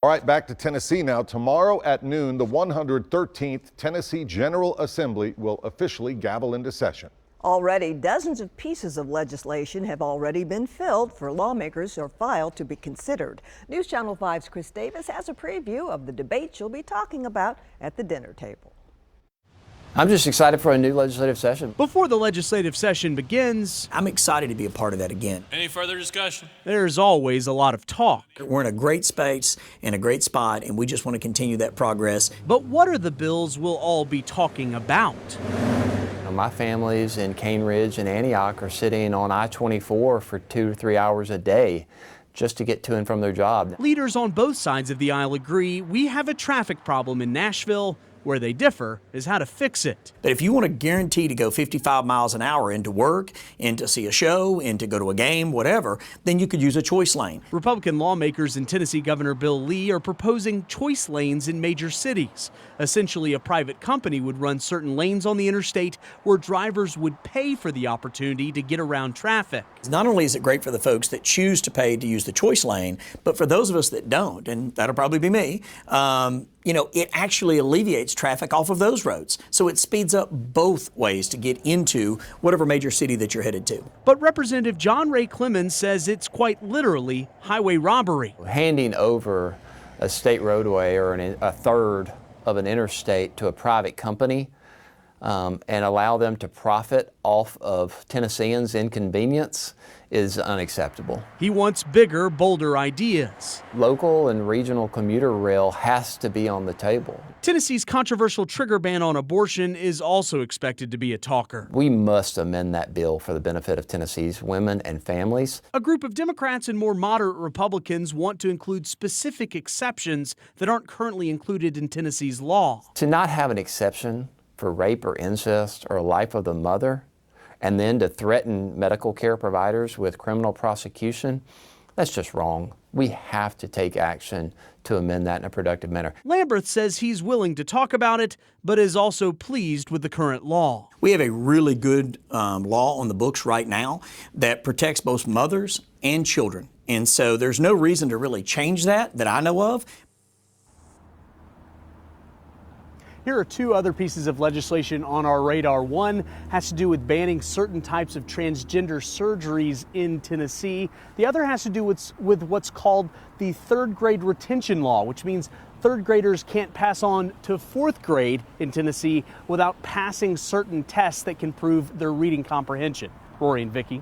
All right, back to Tennessee now. Tomorrow at noon, the 113th Tennessee General Assembly will officially gavel into session. Already, dozens of pieces of legislation have already been filled for lawmakers or filed to be considered. News Channel 5's Chris Davis has a preview of the debates you'll be talking about at the dinner table. I'm just excited for a new legislative session. Before the legislative session begins, I'm excited to be a part of that again. Any further discussion? There's always a lot of talk. We're in a great space, in a great spot, and we just want to continue that progress. But what are the bills we'll all be talking about? My families in Cane Ridge and Antioch are sitting on I-24 for 2 to 3 hours a day just to get to and from their job. Leaders on both sides of the aisle agree we have a traffic problem in Nashville. Where they differ is how to fix it. But if you want to guarantee to go 55 miles an hour into work, and to see a show, and to go to a game, whatever, then you could use a choice lane. Republican lawmakers and Tennessee Governor Bill Lee are proposing choice lanes in major cities. Essentially, a private company would run certain lanes on the interstate where drivers would pay for the opportunity to get around traffic. Not only is it great for the folks that choose to pay to use the choice lane, but for those of us that don't, and that'll probably be me, it actually alleviates traffic off of those roads. So it speeds up both ways to get into whatever major city that you're headed to. But Representative John Ray Clemens says it's quite literally highway robbery. Handing over a state roadway or a third of an interstate to a private company and allow them to profit off of Tennesseans' inconvenience is unacceptable. He wants bigger, bolder ideas. Local and regional commuter rail has to be on the table. Tennessee's controversial trigger ban on abortion is also expected to be a talker. We must amend that bill for the benefit of Tennessee's women and families. A group of Democrats and more moderate Republicans want to include specific exceptions that aren't currently included in Tennessee's law. To not have an exception for rape or incest or life of the mother, and then to threaten medical care providers with criminal prosecution, that's just wrong. We have to take action to amend that in a productive manner. Lamberth says he's willing to talk about it, but is also pleased with the current law. We have a really good law on the books right now that protects both mothers and children. And so there's no reason to really change that I know of. Here are two other pieces of legislation on our radar. One has to do with banning certain types of transgender surgeries in Tennessee. The other has to do with what's called the third grade retention law, which means third graders can't pass on to fourth grade in Tennessee without passing certain tests that can prove their reading comprehension. Rory and Vicki.